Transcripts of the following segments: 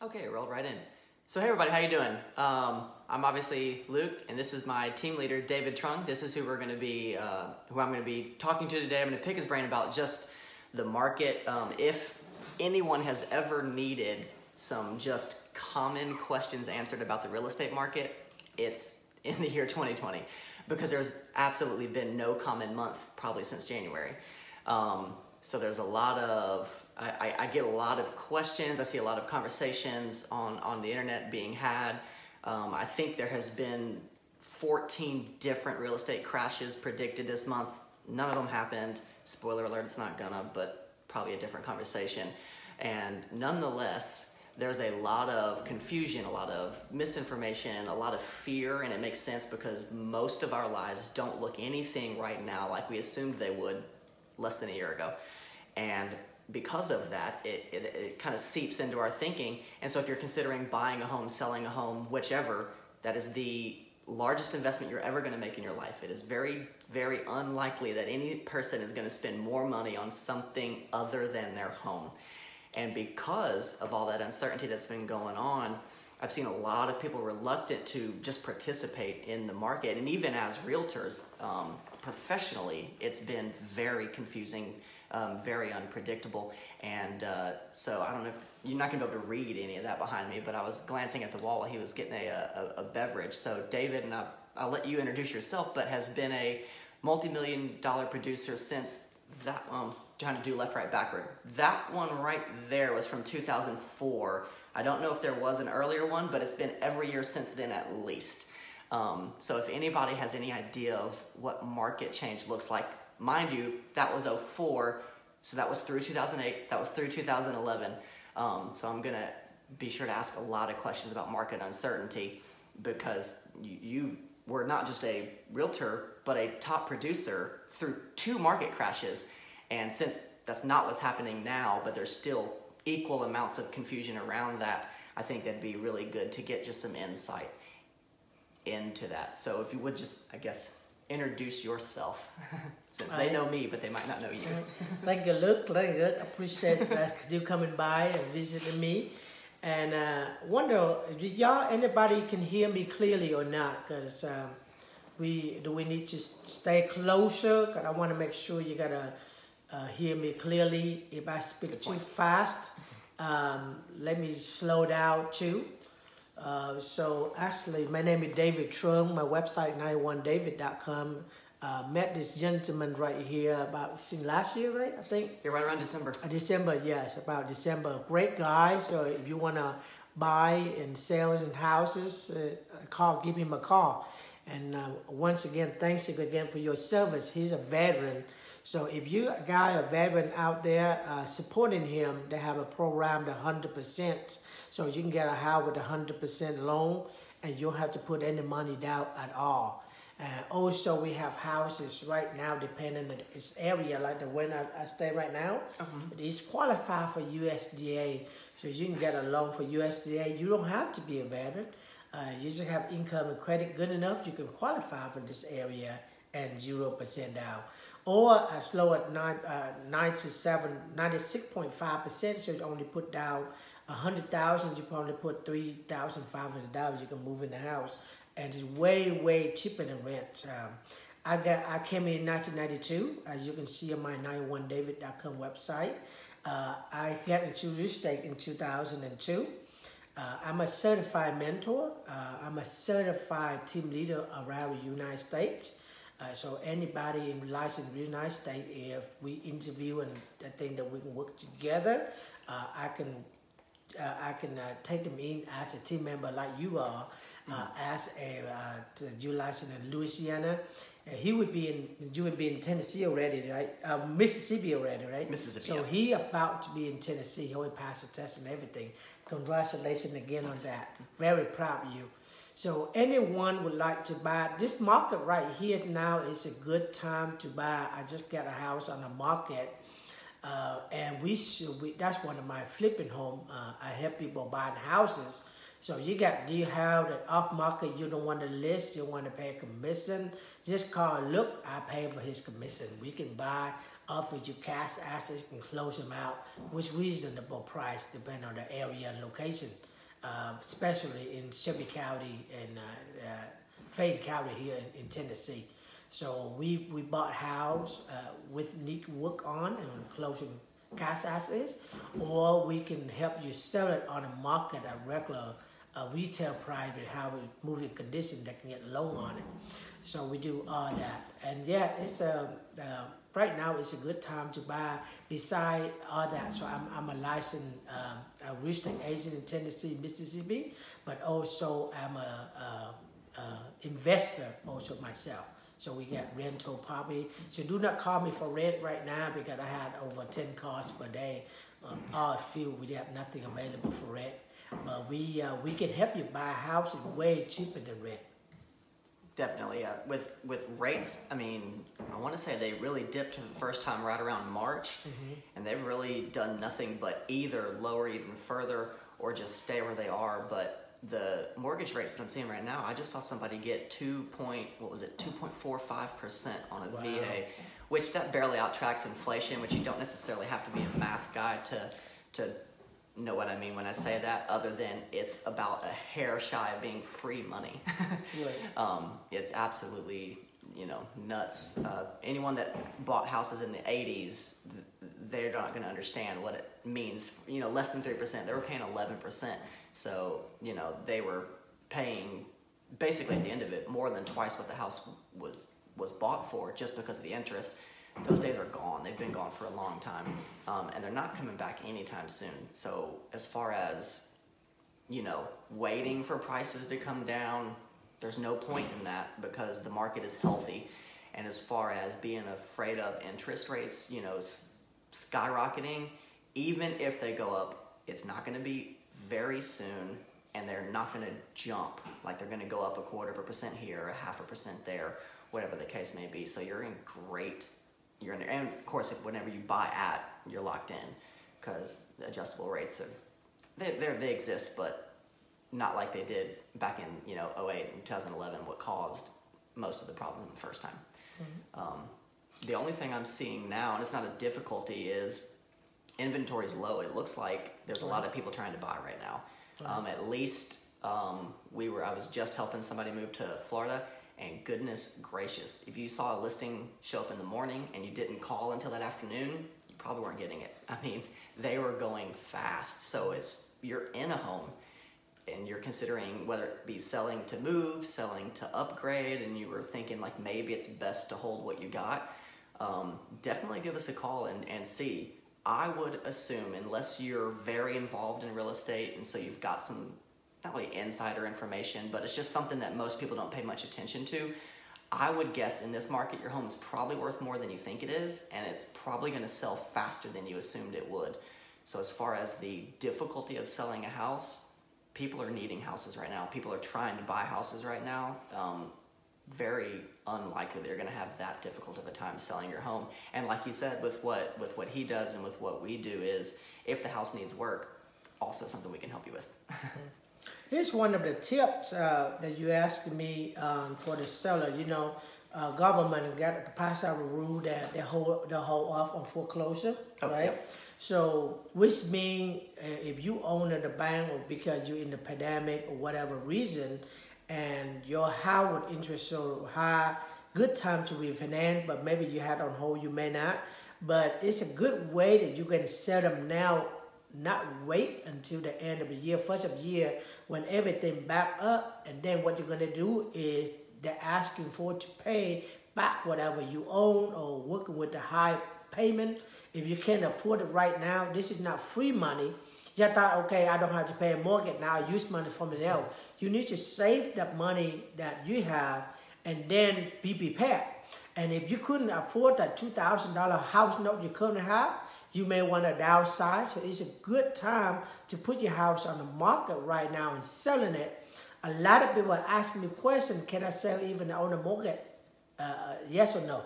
Okay, rolled right in. So hey everybody, how you doing? I'm obviously Luke, and this is my team leader, David Trung. This is who I'm going to be talking to today. I'm going to pick his brain about just the market. If anyone has ever needed some just common questions answered about the real estate market, it's in the year 2020, because there's absolutely been no common month probably since January. So there's a lot of, I get a lot of questions. I see a lot of conversations on the internet being had. I think there has been 14 different real estate crashes predicted this month. None of them happened. Spoiler alert, it's not gonna, but probably a different conversation. And nonetheless, there's a lot of confusion, a lot of misinformation, a lot of fear, and it makes sense because most of our lives don't look anything right now like we assumed they would less than a year ago. And because of that, it kind of seeps into our thinking. And so if you're considering buying a home, selling a home, whichever, that is the largest investment you're ever going to make in your life. It is very, very unlikely that any person is going to spend more money on something other than their home. And because of all that uncertainty that's been going on, I've seen a lot of people reluctant to just participate in the market. And even as realtors, professionally, it's been very confusing, very unpredictable. And so I don't know if you're not going to be able to read any of that behind me, but I was glancing at the wall while he was getting a beverage. So David, and I'll let you introduce yourself, but has been a multi-million-dollar producer since that, trying to do left, right, backward. That one right there was from 2004. I don't know if there was an earlier one, but it's been every year since then at least. So if anybody has any idea of what market change looks like, mind you, that was 04, so that was through 2008, that was through 2011. So I'm gonna be sure to ask a lot of questions about market uncertainty, because you were not just a realtor, but a top producer through 2 market crashes. And since that's not what's happening now, but there's still equal amounts of confusion around that, I think that'd be really good to get just some insight into that. So if you would just, I guess, introduce yourself, since they know me, but they might not know you. Thank you, Luke. Thank you. Appreciate you coming by and visiting me. And wonder, anybody can hear me clearly or not? Because we need to stay closer? Because I want to make sure you gotta hear me clearly. If I speak too fast, let me slow down too. So actually, my name is David Trung. My website 91david.com. Met this gentleman right here about last year, right? I think. You're right around December. December, yes, about December. Great guy. So if you want to buy and sell in houses, give him a call. And once again, thanks again for your service. He's a veteran. So if you a guy, a veteran out there supporting him, they have a program, the 100%. So you can get a house with a 100% loan, and you don't have to put any money down at all. Also, we have houses right now, depending on its area, like the one I stay right now. It's qualified for USDA, so you can get a loan for USDA. You don't have to be a veteran. You just have income and credit good enough, you can qualify for this area and 0% down. Or as low as 96.5%, so you only put down 100,000, you probably put $3,500, you can move in the house, and it's way, way cheaper than rent. I came in 1992, as you can see on my 91david.com website. I got into real estate in 2002. I'm a certified mentor. I'm a certified team leader around the United States. So anybody in licensed in the United States, if we interview and I think that we can work together, I can take them in as a team member like you are, as you licensed in Louisiana. You would be in Tennessee already, right? Mississippi already, right? Mississippi. So he about to be in Tennessee. He already passed the test and everything. Congratulations again on that. Very proud of you. So anyone would like to buy, this market right here now is a good time to buy. I just got a house on the market, and that's one of my flipping home. I help people buy houses. So you have that off market, you don't want to list, you want to pay a commission, just call Look, I pay for his commission. We can buy offer you cash assets and close them out, which reasonable price depending on the area and location, especially in Shelby County and Fayette County here in Tennessee. So we bought house with need work on and closing cash assets, or we can help you sell it on the market at regular retail price with how we move in condition that can get loan on it. So we do all that, and yeah, it's right now it's a good time to buy. Beside all that, so I'm a licensed real estate agent in Tennessee, Mississippi, but also I'm a investor also myself. So we got rental property. So do not call me for rent right now because I had over 10 calls per day. All field we have nothing available for rent, but we can help you buy a house way cheaper than rent. Definitely, yeah. With rates, I mean, I want to say they really dipped for the first time right around March, and they've really done nothing but either lower even further or just stay where they are. But the mortgage rates that I'm seeing right now, I just saw somebody get 2.45% on a VA, which that barely outtracks inflation, which you don't necessarily have to be a math guy to know what I mean when I say that, other than it's about a hair shy of being free money. Right. It's absolutely, nuts. Anyone that bought houses in the 80s, they're not going to understand what it means. Less than 3%. They were paying 11%. So, they were paying basically at the end of it more than twice what the house was bought for just because of the interest. Those days are gone. They've been gone for a long time, and they're not coming back anytime soon. So as far as, waiting for prices to come down, there's no point in that because the market is healthy. And as far as being afraid of interest rates, skyrocketing, even if they go up, it's not going to be very soon, and they're not going to jump. Like they're going to go up 0.25% here, 0.5% there, whatever the case may be. So you're in great. And of course, whenever you buy you're locked in because the adjustable rates they exist, but not like they did back in 08 and 2011, what caused most of the problems the first time. The only thing I'm seeing now, and it's not a difficulty, is inventory's low. It looks like there's a lot of people trying to buy right now. At least I was just helping somebody move to Florida. And goodness gracious, if you saw a listing show up in the morning and you didn't call until that afternoon, you probably weren't getting it. I mean, they were going fast. So you're in a home and you're considering whether it be selling to move, selling to upgrade, and you were thinking like maybe it's best to hold what you got, definitely give us a call and see. I would assume, unless you're very involved in real estate and so you've got some not really insider information, but it's just something that most people don't pay much attention to. I would guess in this market, your home is probably worth more than you think it is, and it's probably going to sell faster than you assumed it would. So as far as the difficulty of selling a house, people are needing houses right now. People are trying to buy houses right now. Very unlikely they're going to have that difficult of a time selling your home. And like you said, with what he does and with what we do is, if the house needs work, also something we can help you with. Here's one of the tips that you asked me for the seller. Government got to pass out a rule that they hold off on foreclosure, right? Yep. So, which means if you own the bank or because you're in the pandemic or whatever reason, and your house with interest so high, good time to refinance, but maybe you had on hold, you may not. But it's a good way that you can sell them now. Not wait until the end of the year, first of the year, when everything back up, and then what you're going to do is they're asking for to pay back whatever you own or working with the high payment. If you can't afford it right now, this is not free money. You thought, okay, I don't have to pay a mortgage now, I use money from it else. You need to save that money that you have and then be prepared. And if you couldn't afford that $2,000 house note you currently have, you may want to downsize. So it's a good time to put your house on the market right now and selling it. A lot of people ask me the question, can I sell even on the mortgage? Yes or no?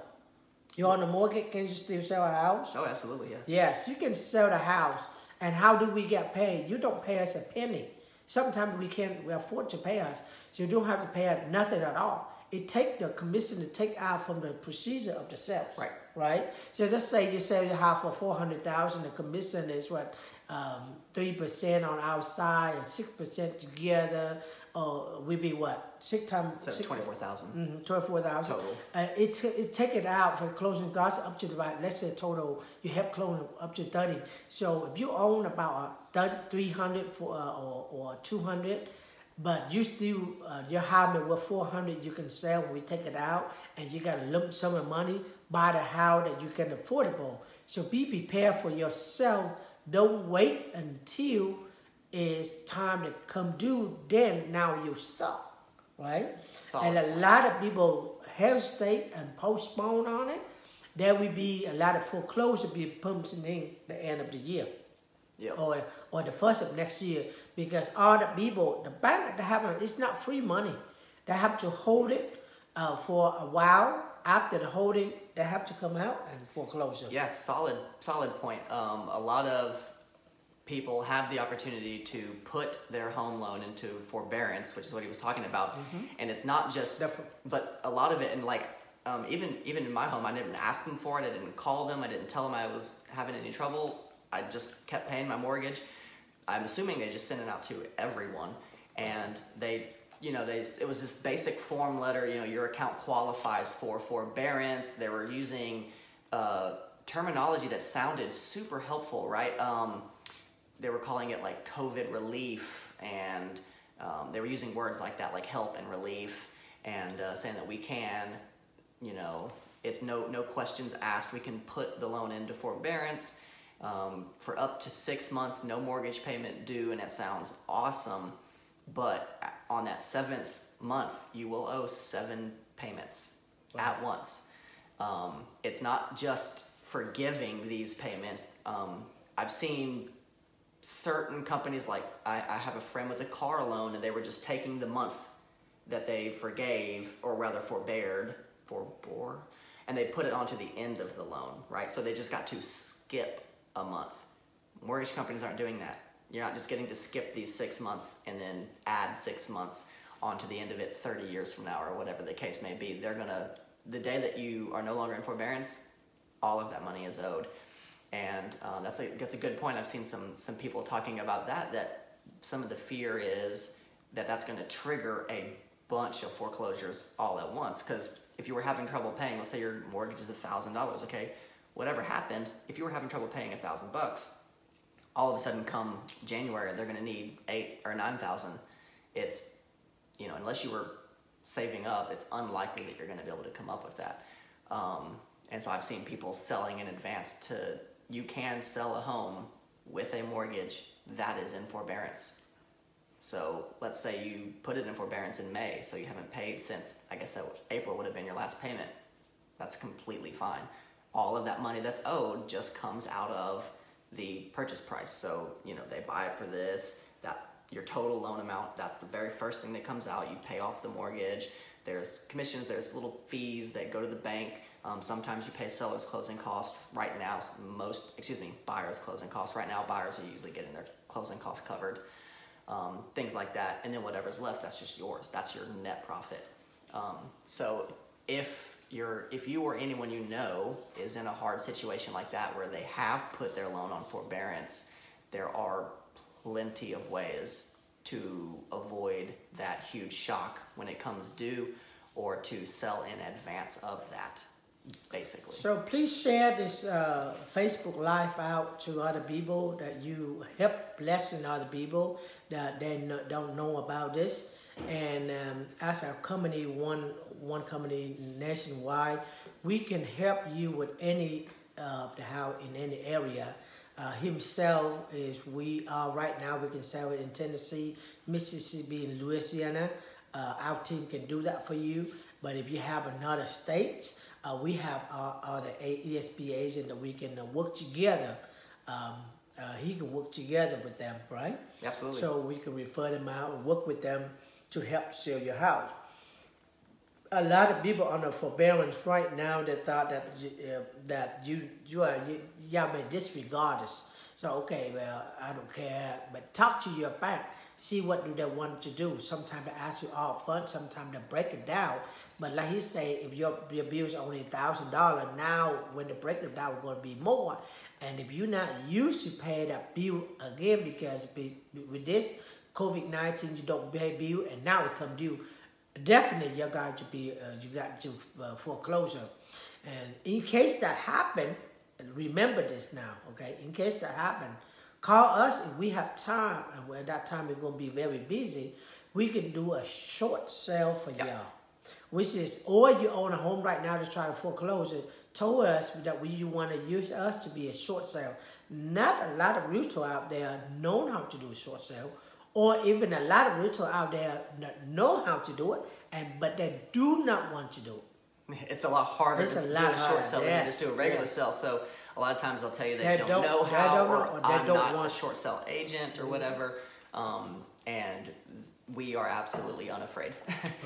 You're on the mortgage, can you still sell a house? Oh, absolutely, yeah. Yes, you can sell the house. And how do we get paid? You don't pay us a penny. Sometimes we afford to pay us, so you don't have to pay us nothing at all. it take the commission to take out from the procedure of the sales. Right. Right. So let's say you sell your house for 400,000. The commission is what 3% on outside and 6% together. We be what 6 times So 24,000. 24,000 total. It take it out for closing costs up to about, let's say total you have closing up to 30. So if you own about 300 or 200, but you still your house with 400 you can sell when we take it out, and you got a lump sum of money, buy the house that you can affordable. So be prepared for yourself. Don't wait until it's time to come due. Then now you stop, right? And a lot of people hesitate and postpone on it. There will be a lot of foreclosure be pumping in the end of the year. Yep. Or the first of next year, because all the people, the bank, they have it's not free money. They have to hold it for a while. After the holding, they have to come out and foreclosure. Yeah, solid point. A lot of people have the opportunity to put their home loan into forbearance, which is what he was talking about. And it's not just, but a lot of it, and like even in my home, I didn't ask them for it. I didn't call them. I didn't tell them I was having any trouble. I just kept paying my mortgage. I'm assuming they just sent it out to everyone, and it was this basic form letter. Your account qualifies for forbearance. They were using terminology that sounded super helpful, right? They were calling it like COVID relief, and they were using words like that, like help and relief, and saying that we can, it's no questions asked. We can put the loan into forbearance. For up to 6 months, no mortgage payment due, and that sounds awesome. But on that 7th month, you will owe 7 payments at once. It's not just forgiving these payments. I've seen certain companies, like I have a friend with a car loan, and they were just taking the month that they forgave, or rather forbore, and they put it onto the end of the loan, right? So they just got to skip a month. Mortgage companies aren't doing that. You're not just getting to skip these 6 months and then add 6 months onto the end of it 30 years from now, or whatever the case may be. They're gonna, the day that you are no longer in forbearance, all of that money is owed. And that's a good point. I've seen some people talking about that some of the fear is that that's gonna trigger a bunch of foreclosures all at once. Because if you were having trouble paying, let's say your mortgage is $1,000, okay? Whatever happened, if you were having trouble paying $1,000, all of a sudden come January, they're going to need $8,000 or $9,000. It's, unless you were saving up, it's unlikely that you're going to be able to come up with that. And so I've seen people selling in advance you can sell a home with a mortgage that is in forbearance. So let's say you put it in forbearance in May, so you haven't paid since, I guess that April would have been your last payment. That's completely fine. All of that money that's owed just comes out of the purchase price. So, they buy it for this, that your total loan amount, that's the very first thing that comes out. You pay off the mortgage. There's commissions, there's little fees that go to the bank. Sometimes you pay seller's closing costs. Right now, buyer's closing costs. Right now, buyers are usually getting their closing costs covered. Things like that. And then whatever's left, that's just yours. That's your net profit. So if you or anyone you know is in a hard situation like that where they have put their loan on forbearance, there are plenty of ways to avoid that huge shock when it comes due, or to sell in advance of that, basically. So please share this Facebook Live out to other people, that you help blessing other people that they don't know about this. And as a company, one company nationwide, we can help you with any of the house in any area. Himself is, we are right now, we can sell it in Tennessee, Mississippi, and Louisiana. Our team can do that for you. But if you have another state, we have our ESP agent that we can work together. He can work together with them, right? Absolutely. So we can refer them out and work with them to help sell your house. A lot of people on the forbearance right now, they thought that y'all may disregard us. So okay, well, I don't care, but talk to your bank. see what do they want to do. Sometimes they ask you all front, sometimes they break it down. But like he say, if your bill is only $1,000, now when they break it down, it's going to be more. And if you're not used to pay that bill again, because with this COVID-19, you don't pay bill, and now it come due, definitely you got to foreclosure. And in case that happen, remember this now, okay? In case that happen, call us if we have time, and at that time we're going to be very busy. We can do a short sale for y'all. Which is, or you own a home right now to try to foreclose it, told us that you want to use us to be a short sale. Not a lot of realtors out there know how to do a short sale, or even a lot of realtors out there that know how to do it, but they do not want to do it. It's a lot harder to do a short sale than just do a regular sale. So a lot of times they'll tell you they don't know how, or I'm not a short sale agent or whatever. And we are absolutely unafraid.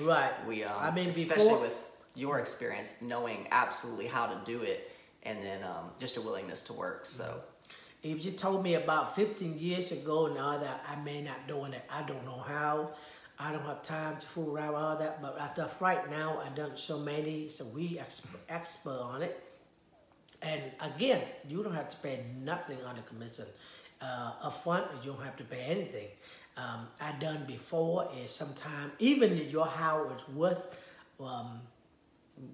Right. I mean, especially with your experience, knowing absolutely how to do it, and then just a willingness to work. So, if you told me about 15 years ago and all that, I may not doing it. I don't know how. I don't have time to fool around with all that. But after right now, I've done so many, so we expert on it. And again, you don't have to pay nothing on the commission. Up front, you don't have to pay anything. I done before is sometimes even if your house is worth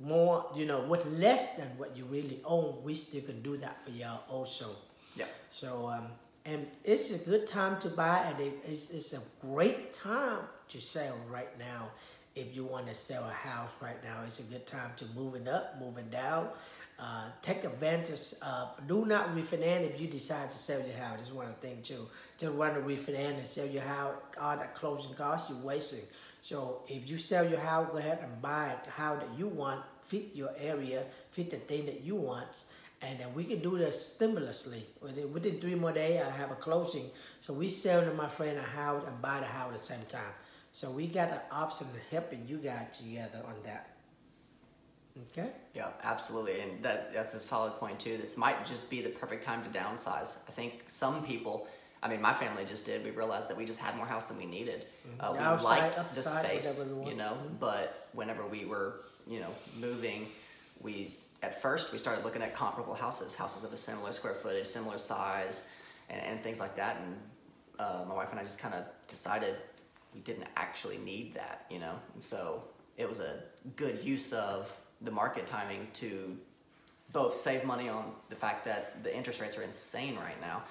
more, worth less than what you really own, we still can do that for y'all also. Yeah. So and it's a good time to buy, and it's a great time to sell right now. If you want to sell a house right now, it's a good time to moving up, moving down. Take advantage of, do not refinance if you decide to sell your house. That's one thing too. Just run to refinance and sell your house, all that closing costs, you're wasting. So if you sell your house, go ahead and buy the house that you want, fit your area, fit the thing that you want. And then we can do this stimulously. Within 3 more days, I have a closing. So we sell to my friend a house and buy the house at the same time. So we got an option of helping you guys together on that. Okay. Yeah, absolutely, and that's a solid point too. This might just be the perfect time to downsize. I think some people, I mean, my family just did. We realized that we just had more house than we needed. We liked the space, but whenever we were, moving, at first we started looking at comparable houses of a similar square footage, similar size, and things like that. And my wife and I just kind of decided we didn't actually need that, and so it was a good use of the market timing to both save money on the fact that the interest rates are insane right now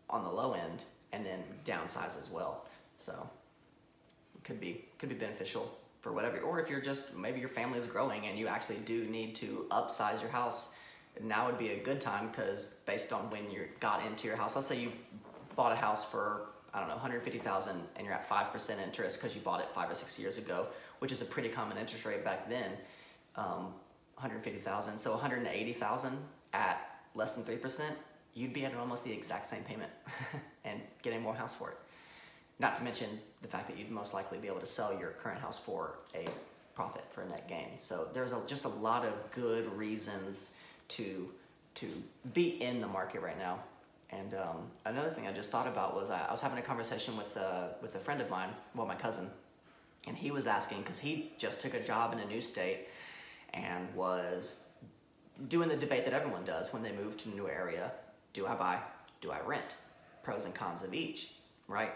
on the low end, and then downsize as well. So it could be beneficial for whatever, or if you're just, maybe your family is growing and you actually do need to upsize your house, now would be a good time, because based on when you got into your house, let's say you bought a house for, I don't know, $150,000 and you're at 5% interest because you bought it 5 or 6 years ago, which is a pretty common interest rate back then, $150,000. So $180,000 at less than 3%, you'd be at almost the exact same payment and getting more house for it. Not to mention the fact that you'd most likely be able to sell your current house for a profit, for a net gain. So there's just a lot of good reasons to be in the market right now. And another thing I just thought about was I was having a conversation with a friend of mine, well, my cousin, and he was asking, because he just took a job in a new state and was doing the debate that everyone does when they move to a new area. Do I buy? Do I rent? Pros and cons of each, right?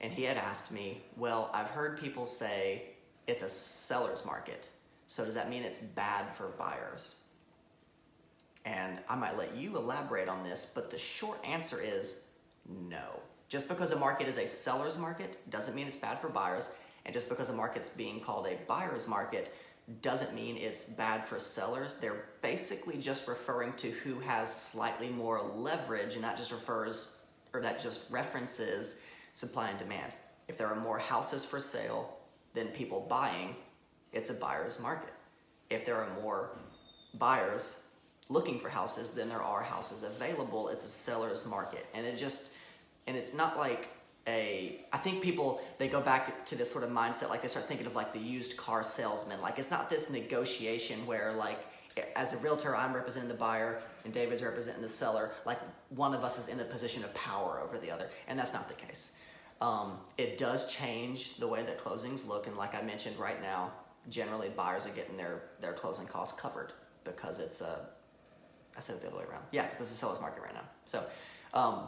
And he had asked me, well, I've heard people say it's a seller's market. So does that mean it's bad for buyers? And I might let you elaborate on this, but the short answer is no. Just because a market is a seller's market doesn't mean it's bad for buyers. And just because a market's being called a buyer's market doesn't mean it's bad for sellers. They're basically just referring to who has slightly more leverage, and that just references supply and demand. If there are more houses for sale than people buying, it's a buyer's market. If there are more buyers looking for houses than there are houses available, it's a seller's market. And it's not like I think people, they go back to this sort of mindset, like they start thinking of like the used car salesman. Like it's not this negotiation where like, as a realtor, I'm representing the buyer and David's representing the seller. Like one of us is in a position of power over the other, and that's not the case. It does change the way that closings look, and like I mentioned, right now, generally buyers are getting their closing costs covered because it's I said it the other way around. Yeah, because it's a seller's market right now. So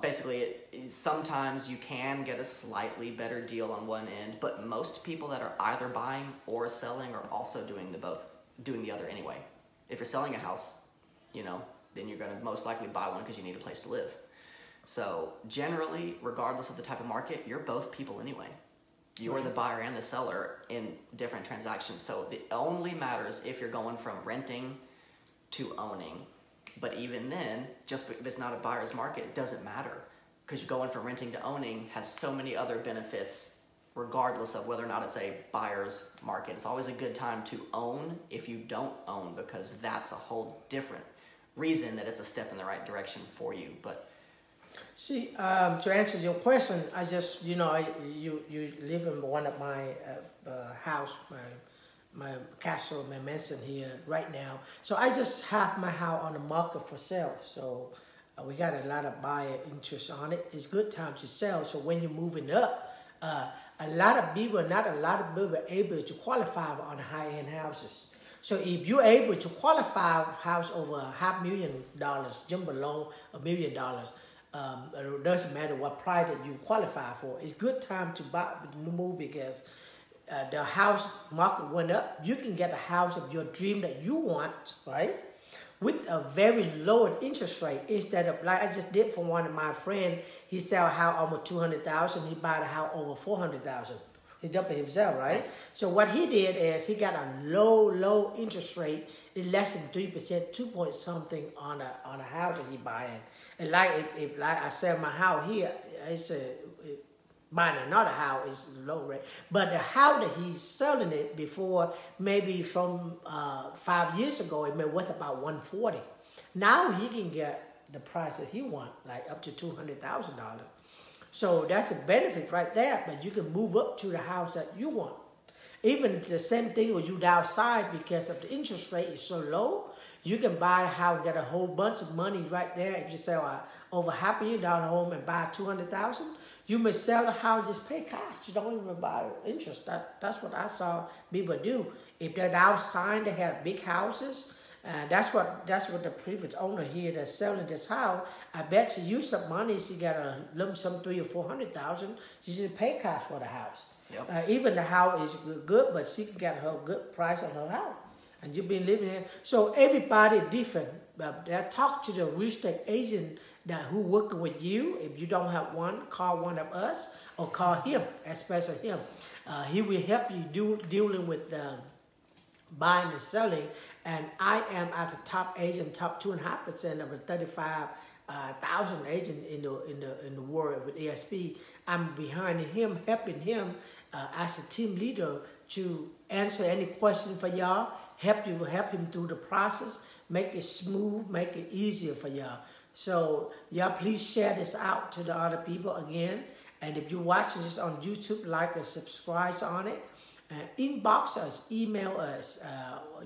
basically, sometimes you can get a slightly better deal on one end, but most people that are either buying or selling are also doing the other anyway. If you're selling a house, then you're going to most likely buy one because you need a place to live. So generally, regardless of the type of market, you're both people anyway. You're the buyer and the seller in different transactions. So it only matters if you're going from renting to owning. But even then, just if it's not a buyer's market, it doesn't matter, because going from renting to owning has so many other benefits regardless of whether or not it's a buyer's market. It's always a good time to own if you don't own, because that's a whole different reason that it's a step in the right direction for you. But see, to answer your question, I just, you live in one of my house, my castle, my mansion here right now. So I just have my house on the market for sale. So we got a lot of buyer interest on it. It's good time to sell. So when you're moving up, not a lot of people are able to qualify on high-end houses. So if you're able to qualify a house over $500,000, jumbo loan, $1 million, it doesn't matter what price that you qualify for. It's good time to move, because the house market went up. You can get a house of your dream that you want, right? With a very low interest rate, instead of, like I just did for one of my friends, he sell a house almost $200,000. He bought a house over $400,000. He doubled himself, right? Nice. So what he did is he got a low interest rate, less than 3%, 2 point something on a house that he buying. And if I sell my house here, it's buying another house is low rate. But the house that he's selling it before, maybe from 5 years ago, it may worth about $140. Now he can get the price that he want, like up to $200,000. So that's a benefit right there. But you can move up to the house that you want. Even the same thing when you downsize, because of the interest rate is so low, you can buy a house and get a whole bunch of money right there. If you sell over $500,000 home and buy $200,000, you may sell the house, just pay cash. You don't even buy interest. That's what I saw people do. If they're outside, they have big houses. That's what the previous owner here that's selling this house. I bet she used some money. She got a lump sum $300,000 or $400,000. She should pay cash for the house. Yep. Even the house is good, but she can get her good price on her house. And you've been living here. So everybody different. Talk to the real estate agent who working with you. If you don't have one, call one of us or call him, especially him. He will help you dealing with buying and selling. And I am at the top agent, top 2.5% of the 35,000 agents in the world with EXP. I'm behind him, helping him as a team leader to answer any question for y'all. Help him through the process, make it smooth, make it easier for y'all. So y'all please share this out to the other people again. And if you're watching this on YouTube, like and subscribe on it. Inbox us, email us.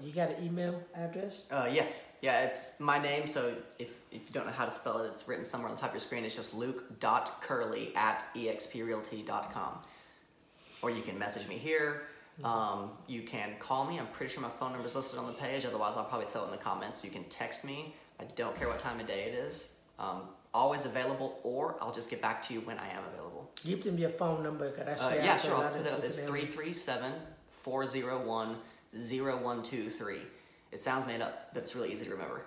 You got an email address? Yes. Yeah, it's my name. So if you don't know how to spell it, it's written somewhere on the top of your screen. It's just luke.curley@exprealty.com. Or you can message me here. You can call me. I'm pretty sure my phone number is listed on the page. Otherwise, I'll probably throw it in the comments. You can text me. I don't care what time of day it is. Always available, or I'll just get back to you when I am available. Give them your phone number. Could I say yeah, sure. I'll put that up. It's 337-401-0123. It sounds made up, but it's really easy to remember.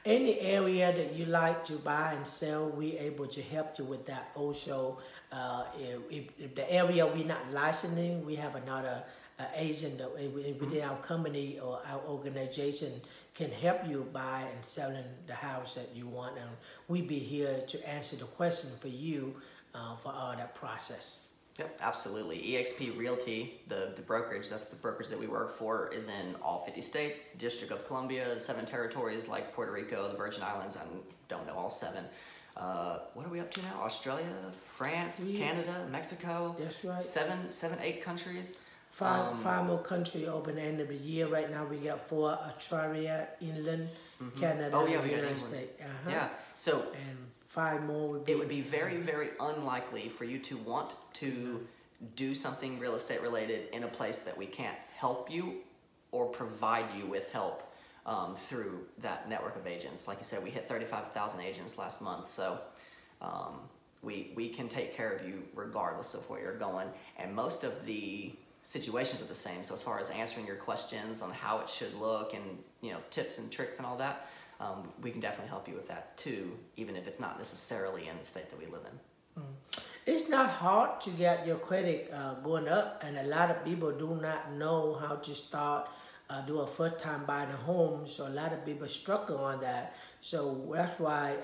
Any area that you like to buy and sell, we're able to help you with that also. If the area we're not licensing, we have another agent that within our company or our organization can help you buy and selling the house that you want, and we'll be here to answer the question for you for all that process. Yep, absolutely. EXP Realty, the brokerage, that's the brokerage that we work for, is in all 50 states, the District of Columbia, 7 territories like Puerto Rico, the Virgin Islands. I don't know all 7. What are we up to now? Australia, France, Canada, Mexico. That's right. 7, 8 countries. 5 more countries open the end of the year. Right now we got 4: Australia, England, Canada, we got United England. States. Yeah. So and 5 more would be... It would be very, very unlikely for you to want to do something real estate related in a place that we can't help you or provide you with help through that network of agents. Like you said, we hit 35,000 agents last month, so we can take care of you regardless of where you're going. And most of the situations are the same. So as far as answering your questions on how it should look and tips and tricks and all that, we can definitely help you with that too, even if it's not necessarily in the state that we live in. It's not hard to get your credit going up, and a lot of people do not know how to start do a first time buying a home, so a lot of people struggle on that. So that's why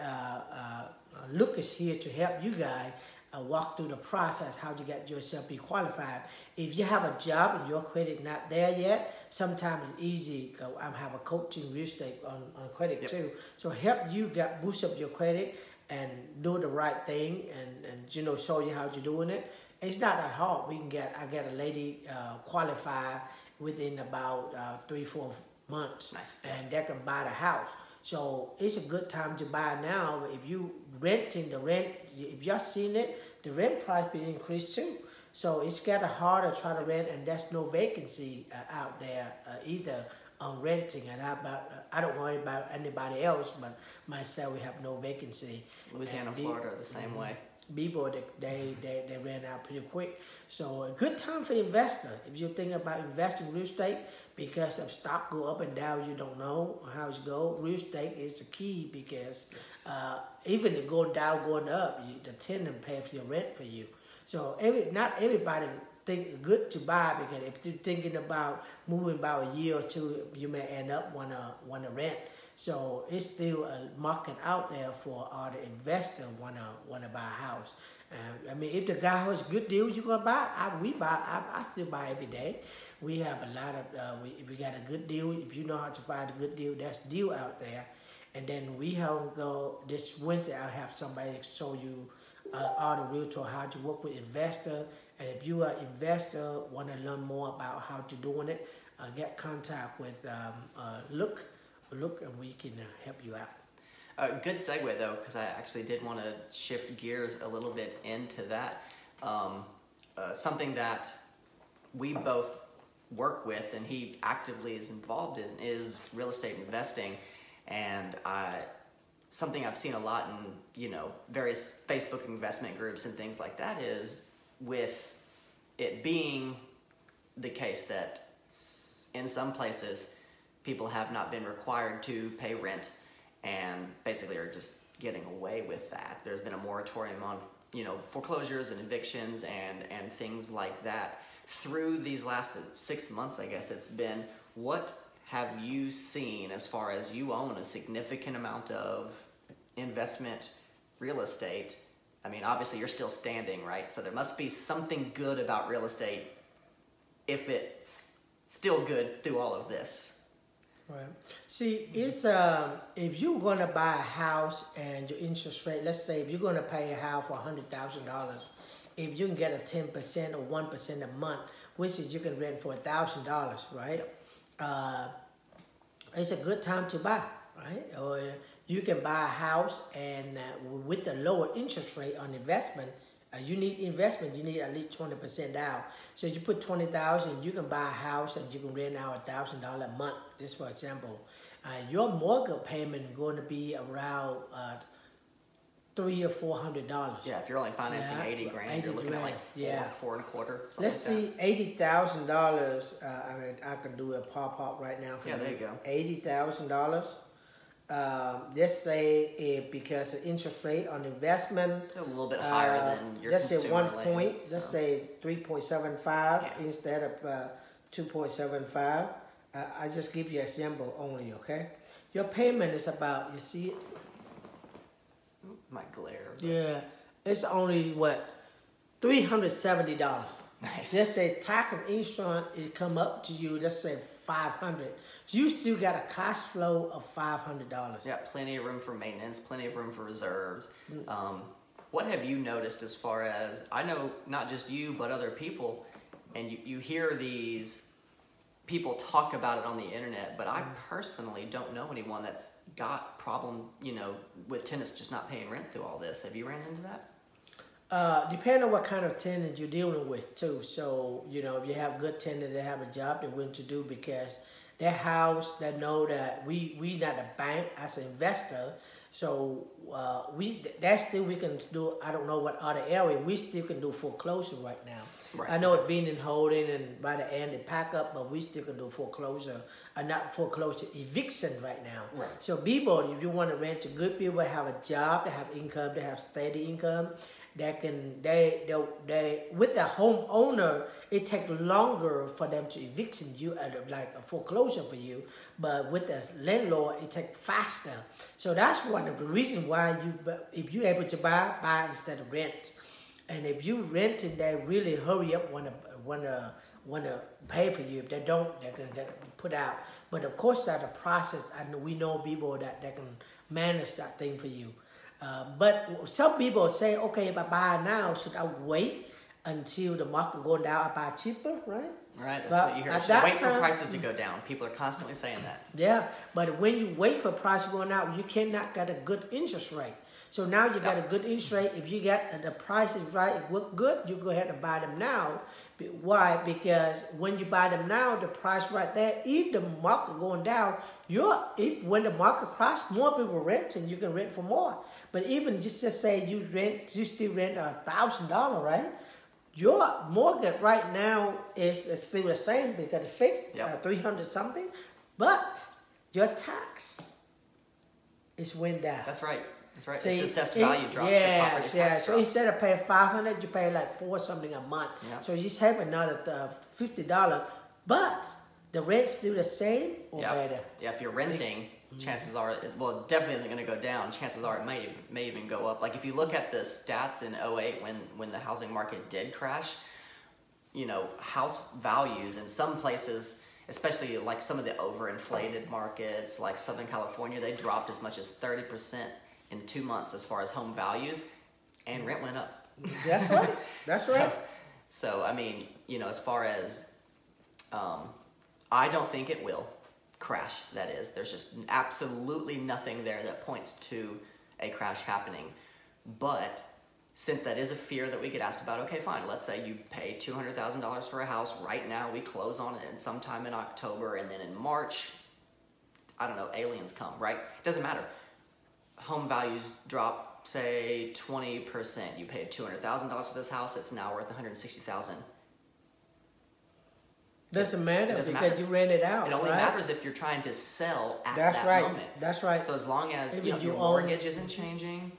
Luke is here to help you guys walk through the process, how to get yourself be qualified. If you have a job and your credit not there yet, sometimes it's easy. I have a coaching real estate on credit too. So help you boost up your credit and do the right thing and show you how you're doing it. It's not that hard. I get a lady qualified within about 3-4 months. Nice. And they can buy the house. So it's a good time to buy now. If you renting the rent, if you're seeing it, the rent price will increase too. So it's getting harder to try to rent, and there's no vacancy out there either on renting. And I don't worry about anybody else, but myself, we have no vacancy. Louisiana and Florida are the same way. People, they ran out pretty quick. So a good time for investor. If you think about investing in real estate, because if stock go up and down, you don't know how it's go. Real estate is the key because even it going down, going up, the tenant pay for your rent for you. So not everybody think it's good to buy, because if you're thinking about moving about a year or two, you may end up wanna rent. So it's still a market out there for all the investors wanna buy a house. I mean, if the guy has good deals, you're gonna buy. I still buy every day. We have a lot of we got a good deal. If you know how to find a good deal, that's deal out there. And then we have go this Wednesday. I'll have somebody show you all the realtor how to work with investor. And if you are an investor, want to learn more about how to doing it, get contact with Luke, and we can help you out. Good segue though, because I actually did want to shift gears a little bit into that. Something that we both work with and he actively is involved in is real estate investing. And something I've seen a lot in various Facebook investment groups and things like that is, with it being the case that in some places people have not been required to pay rent and basically are just getting away with that. There's been a moratorium on foreclosures and evictions and things like that. Through these last 6 months, I guess it's been, what have you seen as far as you own a significant amount of investment real estate? I mean, obviously you're still standing, right? So there must be something good about real estate if it's still good through all of this. Right. See, it's if you're gonna buy a house and your interest rate, let's say if you're gonna pay a house for $100,000, if you can get a 10% or 1% a month, which is you can rent for $1,000, right? It's a good time to buy, right? Or you can buy a house and with the lower interest rate on investment, you need investment. You need at least 20% down. So you put $20,000, you can buy a house and you can rent out $1,000 a month. Just for example, your mortgage payment going to be around $300 or $400. Yeah, if you're only financing 80 grand, you're looking at like four and a quarter. Let's see, $80,000. I mean, I can do a pop right now for you. There you go. $80,000. Let's say because of interest rate on investment a little bit higher than your let's say consumer 1 lending, point. so. Let's say 3.75 instead of 2.75. I just give you an example only. Okay, your payment is about, you see it? My glare. But... Yeah, it's only what, $370. Nice. Let's say tax and insurance, it come up to you. Let's say $500. You still got a cash flow of $500. Yeah, plenty of room for maintenance, plenty of room for reserves. What have you noticed as far as, I know not just you, but other people, and you hear these people talk about it on the internet, but I personally don't know anyone that's got problem, with tenants just not paying rent through all this. Have you ran into that? Depending on what kind of tenant you're dealing with too. So, if you have good tenant that have a job they're willing to do because their house, they know that we not a bank as an investor. So that still we can do. I don't know what other area we still can do foreclosure right now. Right. I know it's been in holding and by the end it pack up, but we still can do foreclosure, not foreclosure, eviction right now. Right. So people, if you want to rent to good people that have a job, that have income, they have steady income, they with the homeowner, it takes longer for them to evict you, like a foreclosure for you. But with the landlord, it takes faster. So that's one of the reasons why if you're able to buy instead of rent. And if you rent and they really hurry up, wanna pay for you. If they don't, they're gonna get put out. But of course, that's a process. And we know people that can manage that thing for you. But some people say, okay, if I buy now, should I wait until the market go down? I buy cheaper, right? Right, that's what you hear. Should wait for prices to go down. People are constantly saying that. Yeah, but when you wait for prices going out, you cannot get a good interest rate. So now you got a good interest rate. If you get the prices right, it look good, you go ahead and buy them now. Why? Because when you buy them now, the price right there, if the market going down, when the market crashes, more people rent and you can rent for more. But even just say you still rent $1,000, right? Your mortgage right now is still the same because it's fixed, 300 something, but your tax is went down. That's right. That's right. So if the assessed value drops, your property tax drops. So instead of paying $500, you pay like $4 something a month. Yeah. So you just have another $50, but the rent's still the same or better. Yeah, if you're renting, chances are, it definitely isn't going to go down. Chances are it may even go up. Like if you look at the stats in 2008 when the housing market did crash, house values in some places, especially like some of the overinflated markets like Southern California, they dropped as much as 30% in 2 months as far as home values, and rent went up. That's right. That's right. So, I mean, as far as, I don't think it will crash, that is. There's just absolutely nothing there that points to a crash happening. But since that is a fear that we get asked about, okay, fine, let's say you pay $200,000 for a house. Right now, we close on it sometime in October, and then in March, I don't know, aliens come, right? It doesn't matter. Home values drop, say 20%. You paid $200,000 for this house. It's now worth $160,000. Doesn't matter because you rent it out. It only matters if you're trying to sell at that moment. That's right. So as long as your mortgage isn't changing,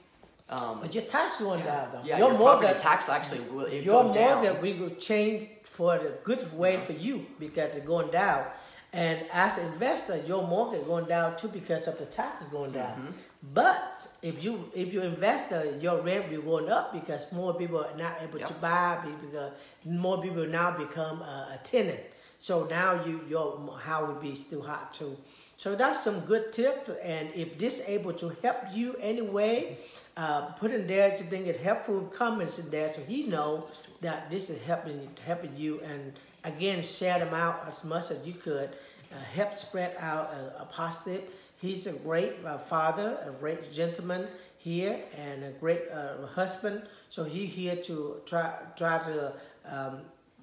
but your tax going down though. Yeah, your property tax actually will go down. Your mortgage will change for the good way for you because it's going down. And as an investor, your mortgage going down too because of the taxes going down. But if you investor, your rent will going up because more people are not able to buy because more people now become a tenant. So now your house will be still hot too. So that's some good tips. And if this able to help you anyway, put in there to think it's helpful comments in there so he know that this is helping you. And again, share them out as much as you could. Help spread out a positive. He's a great father, a great gentleman here, and a great husband. So he's here to try to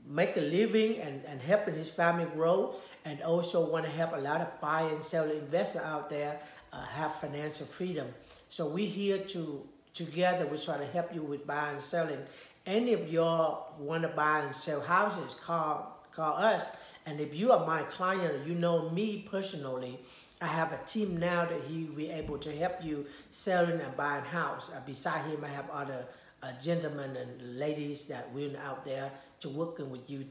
make a living and helping his family grow, and also want to help a lot of buy and sell investors out there have financial freedom. So we're here together we try to help you with buying and selling. Any of y'all want to buy and sell houses, call us. And if you are my client or you know me personally, I have a team now that he will be able to help you selling and buying house. Beside him, I have other gentlemen and ladies that we're out there to working with you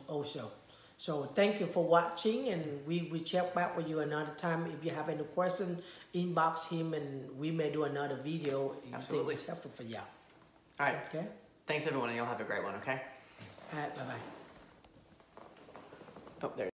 also. So thank you for watching, and we check back with you another time. If you have any questions, inbox him, and we may do another video. Absolutely. It's helpful for y'all. All right. Okay. Thanks everyone, and you'll have a great one. Okay. All right. Bye bye. Oh, there.